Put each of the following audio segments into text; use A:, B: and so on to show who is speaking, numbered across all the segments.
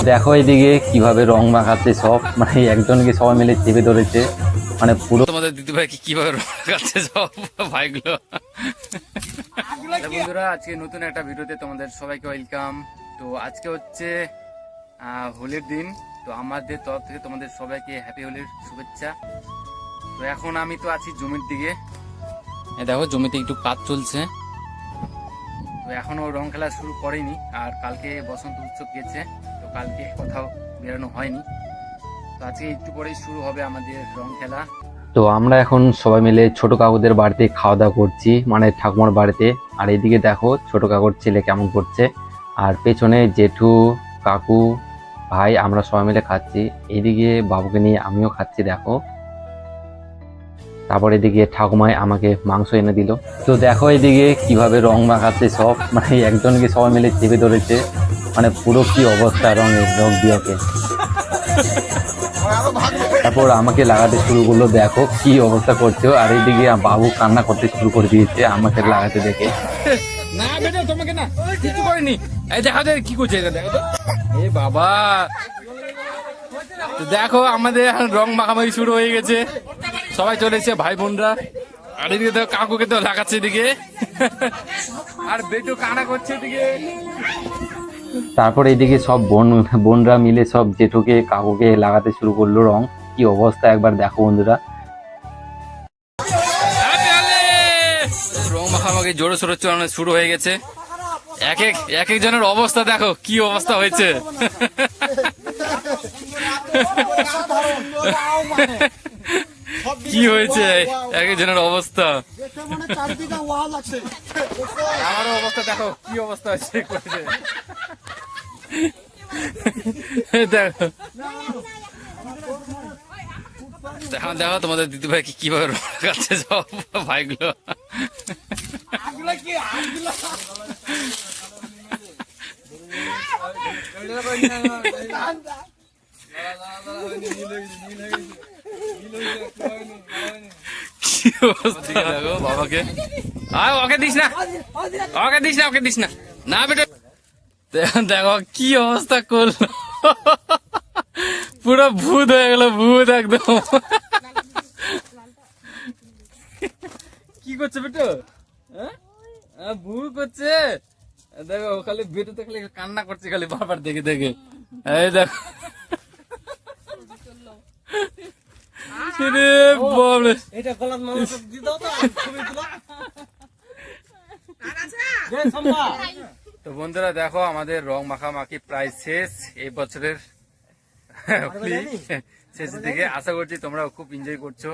A: দেখো এদিকে কিভাবে রং মাখাচ্ছে সব, মানে একজনকে সবাই মিলে চেপে ধরেছে, মানে পুরো।
B: তোমাদের দিদি ভাই কিভাবে রং মাখাচ্ছে সব ভাইগুলো। বন্ধুরা, আজকে নতুন একটা ভিডিওতে তোমাদের সবাইকে ওয়েলকাম। তো আজকে হচ্ছে হোলির দিন। তো আমাদের তরফ থেকে তোমাদের সবাইকে হ্যাপি হোলির শুভেচ্ছা। তো এখন আমি তো আছি জমির দিকে, দেখো জমিতে একটু কাজ চলছে। তো এখনো রং খেলা শুরু করেনি, আর কালকে বসন্ত উৎসব গেছে, তো কালকে কোথাও বেরোনো হয়নি। তো আজকে একটু পরেই শুরু হবে আমাদের রং খেলা।
A: তো আমরা এখন সবাই মিলে ছোট কাকুদের বাড়িতে খাওয়া দাওয়া করছি, মানে ঠাকুমার বাড়িতে। আর এইদিকে দেখো ছোট কাকুর ছেলে কেমন করছে, আর পেছনে জেঠু, কাকু, ভাই, আমরা সবাই মিলে খাচ্ছি। এইদিকে বাবুকে নিয়ে আমিও খাচ্ছি দেখো। তারপর এদিকে ঠাকুমায় আমাকে মাংস এনে দিল। তো দেখো এদিকে কিভাবে রং মাখাচ্ছে সব, মানে একজনকে সবাই মিলে চেপে ধরেছে, মানে পুরো কি অবস্থা রঙের, রং দিয়কে। তারপর আমাকে লাগাতে শুরু করলো, দেখো কি অবস্থা করছো। আর এইদিকে বাবু কান্না করতে শুরু করে দিয়েছে আমাকে লাগাতে দেখে।
B: না বেটা, তোমাকে না কিছু করেনি। এই দেখো তো কি করছে, এটা দেখো তো। এ বাবা, তো দেখো আমাদের এখন রং মাখামাখি শুরু হয়ে গেছে, সবাই চলেছে ভাই বোনরা। আর এদিকে তো কাকুকে তো লাগাচ্ছে এদিকে, আর বেটু কান্না করছে এদিকে।
A: তারপর এইদিকে সব বোনরা মিলে সব জেঠুকে কাকুকে লাগাতে শুরু করলো রং। কি অবস্থা একবার দেখো বন্ধুরা।
B: রং মাখামাখি জোরে সোরে চলানো শুরু হয়ে গেছে। এক একজনের অবস্থা দেখো কি অবস্থা হয়েছে। কি হয়েছে এক একজনের অবস্থা। আমারও অবস্থা দেখো কি অবস্থা হয়েছে। দেখো দেখো দেখো তোমাদের দিদি ভাই কিভাবে রং লাগাচ্ছে সব ভাইগুলো। দেখো বাবাকে, ওকে দিস না, ওকে দিস না, ওকে দিস না, না বেটা। দেখো কি অবস্থা করলো, পুরো ভূত হয়ে গেল, ভূত একদম। কি করছে বেটো, ভূত করছে। দেখো খালি বেটোতে খালি কান্না করছে, খালি বারবার দেখে দেখে। এই দেখো তো বন্ধুরা, দেখো আমাদের রং মাখামাখি প্রায় শেষ এই বছরের শেষের দিকে। আশা করছি তোমরা খুব এনজয় করছো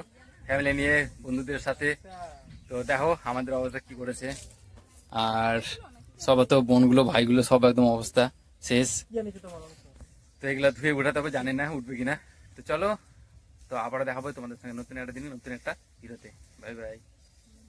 B: ফ্যামিলি নিয়ে, বন্ধুদের সাথে। তো দেখো আমাদের অবস্থা কি করেছে, আর সব তো বোনগুলো ভাইগুলো সব একদম অবস্থা শেষ। তো এগুলা ধুয়ে উঠাতে হবে, জানি না উঠবে কিনা। তো চলো, তো আবার দেখাবো তোমাদের সঙ্গে নতুন একটা দিন, নতুন একটা ভিডিওতে। Bye bye.